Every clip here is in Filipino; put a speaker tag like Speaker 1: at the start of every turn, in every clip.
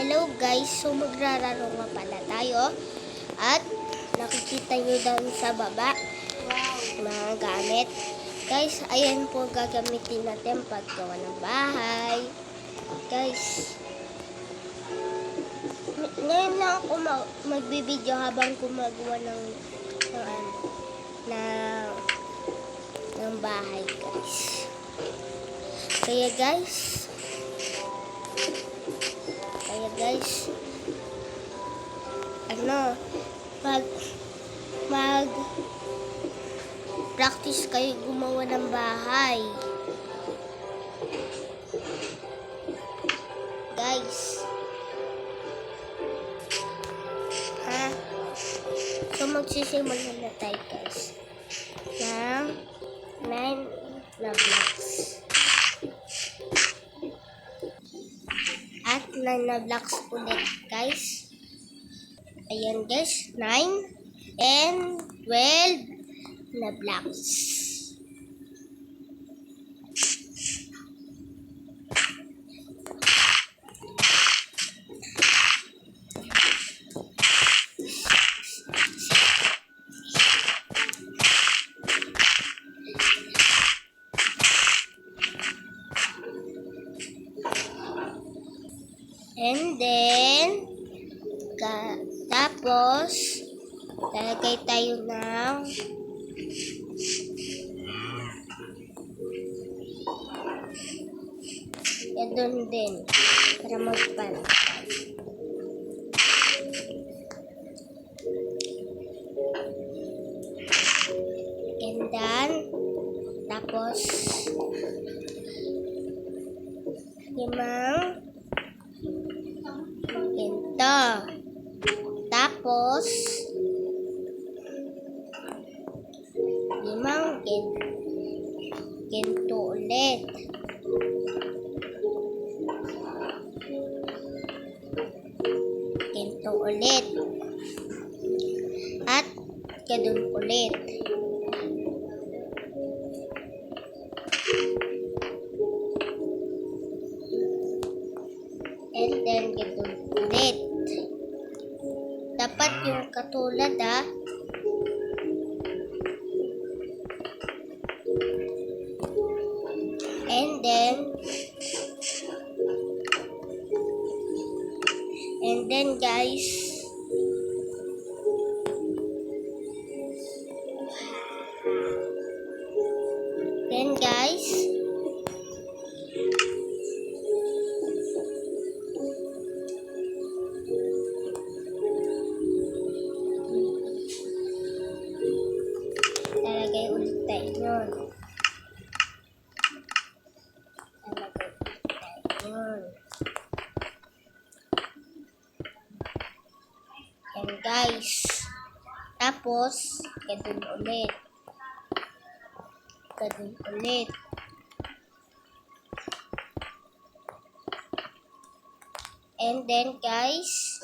Speaker 1: Hello guys, so magrararo nga pala tayo at nakikita nyo doon sa baba mga gamit. Guys, ayan po gagamitin natin paggawa ng bahay. Guys, ngayon lang ako magbibideo habang gumagawa ng bahay guys. Kaya guys, mag practice kayo gumawa ng bahay. Guys. So magsisimula na tayo guys. Ng 9 na blocks. At 9 na blocks ulit guys. Ayan guys, 9 and 12 na blocks. And then, tapos, lalagay tayo ng doon din para magpantay. And then, tapos, limang ganito. Tapos, limang ganito ulit. Ganito ulit. At ganun ulit. And then ganun ulit. Dapat yung katulad And then guys, lalagay ulit tayo nun. And guys, tapos ganun ulit. And then guys,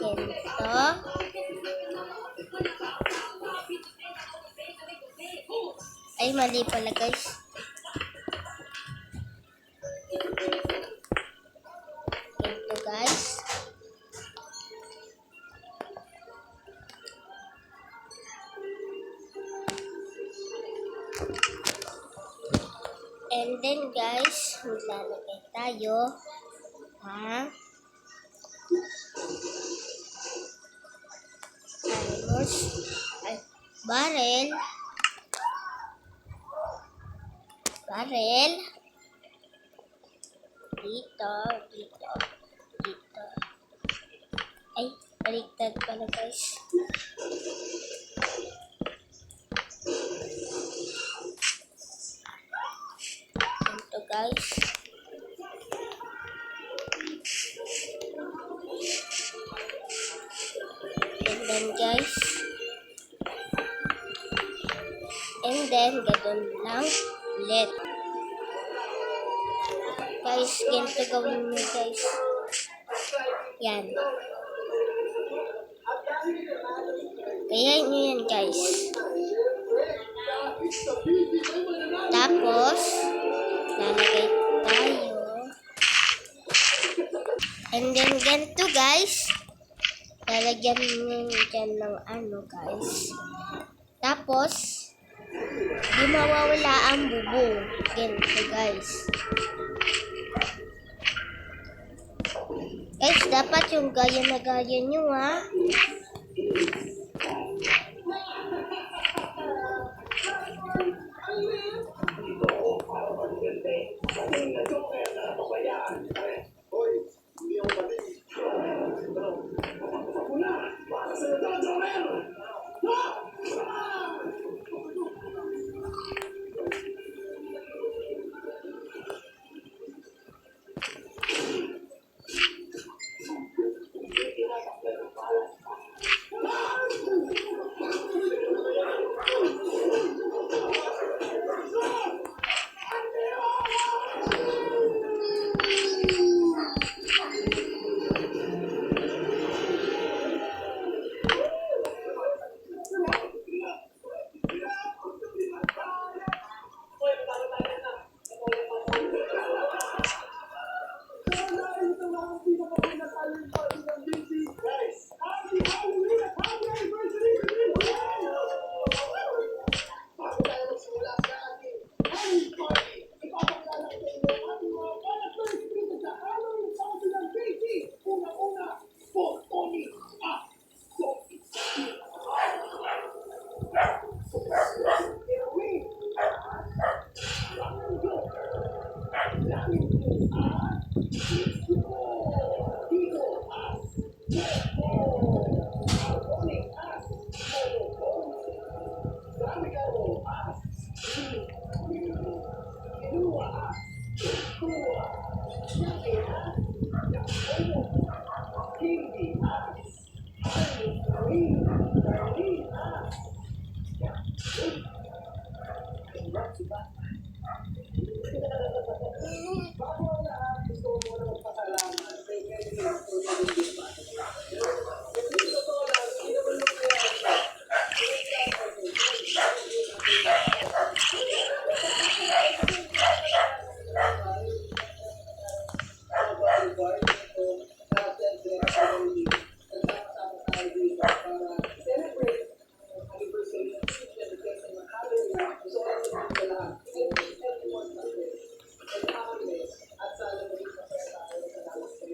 Speaker 1: ganito. Ay, mali pala guys. Ganito guys. And then guys, maglalagay tayo barrel dito. Ay, baliktad pala guys. Ito guys. And then guys. And then ganun lang ulit. Guys, ganito gawin mo guys. Yan. Kaya nyo yan guys. Tapos, lalagay tayo And then ganito guys. Lalagyan nyo dyan ng ano guys. Tapos, di mawawala ang bubong. Ganito guys. Guys, dapat yung gaya na gaya nyo ha.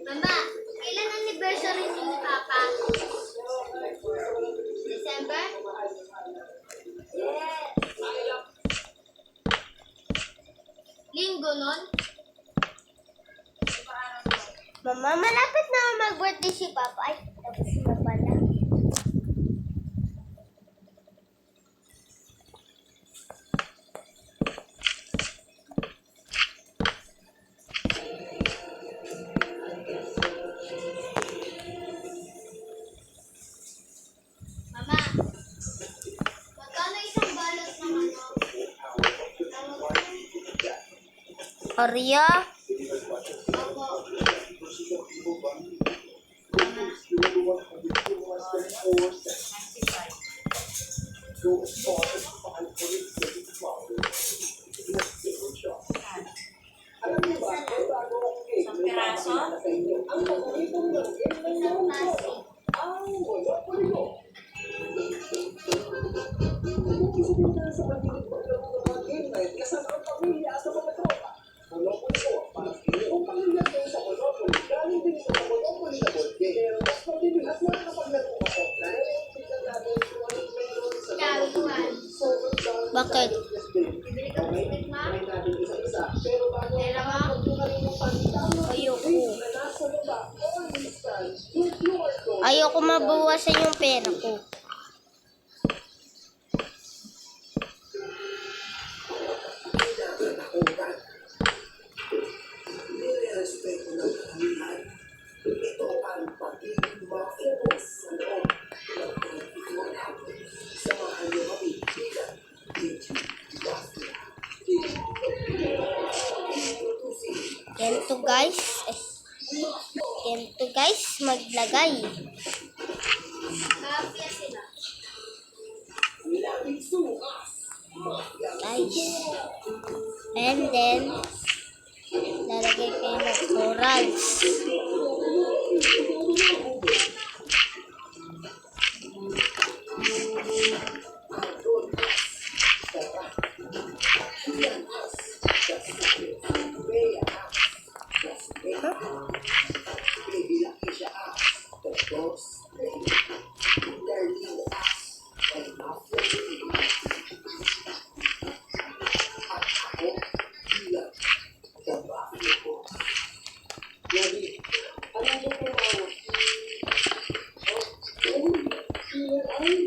Speaker 1: Mama, kailan anniversary ni Papa? December? Yes. Linggo nun? Mama, malapit na mag-birthday si Papa. Ay, tapos na pala. Mama, magkano isang balot ng ano? Oreo? Opo. Isang piraso? Isang tasi. Bakit? Pera mo? Ayoko. Ayoko mabawasan yung pera ko. Ganito guys. Ganito guys, maglagay. Guys. And then, lalagay kayo ng corals. Guys,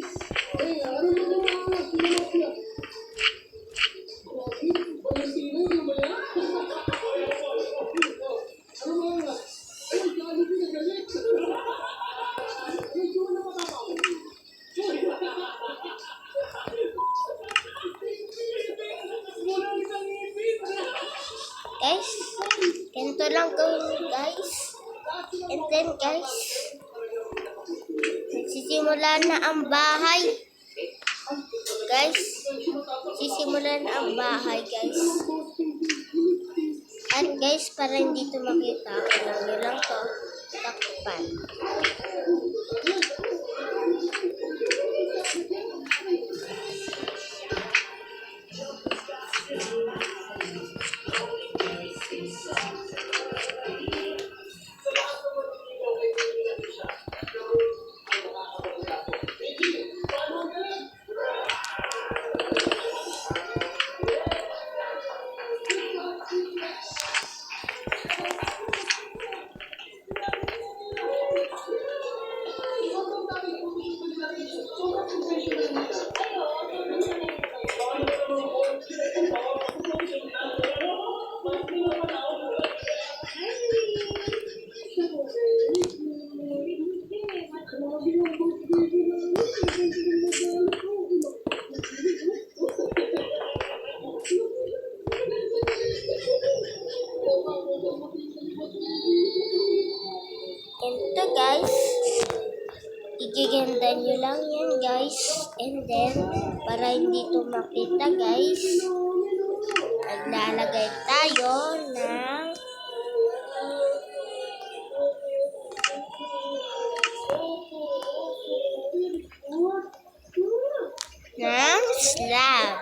Speaker 1: ganito lang gawin guys. And then guys, nagsisimula na ang bahay. Guys, sisimulan na ang bahay guys. At guys, para hindi ito makita, kailangan nyo lang to takpan. Ito guys, igiganda nyo lang yan guys. And then, para hindi ito makita guys, naglalagay tayo ng slab.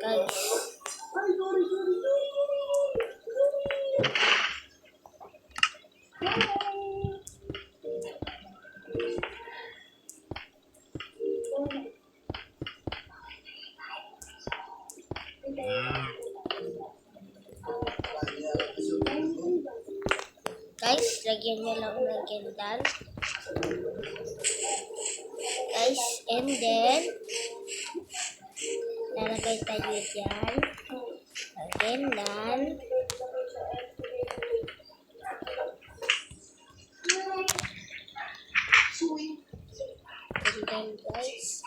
Speaker 1: Guys. Guys, lagyan nyo lang ng gendan. Guys, and then, lalagay tayo dyan. Ang gendan. And then, guys,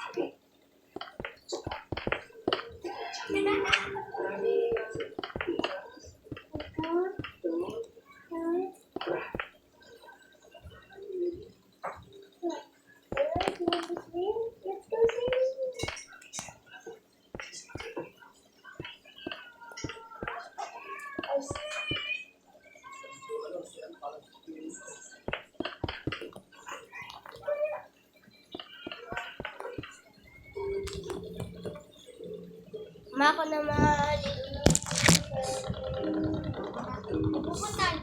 Speaker 1: mako na mahal.